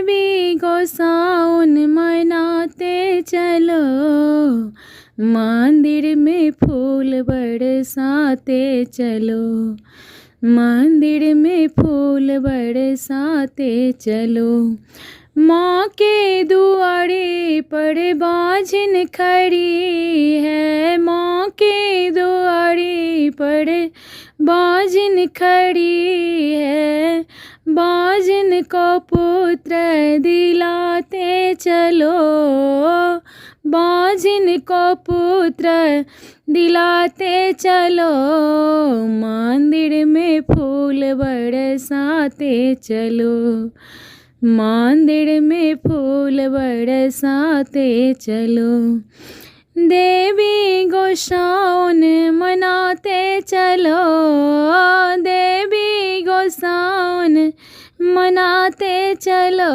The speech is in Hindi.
देवी गोसाउन मनाते चलो, मंदिर में फूल बरसाते चलो, मंदिर में फूल बरसाते चलो। माँ के दुआरे पर बाझिन खड़ी है, माँ के दुआरे पर बाझिन खड़ी है, बाझिन को पुत्र दिलाते चलो, बाझिन को पुत्र दिलाते चलो, मंदिर में फूल बरसाते चलो, मंदिर में फूल बरसाते चलो। देवी गोसाउन मनाते चलो, देवी गोसाउन मनाते चलो।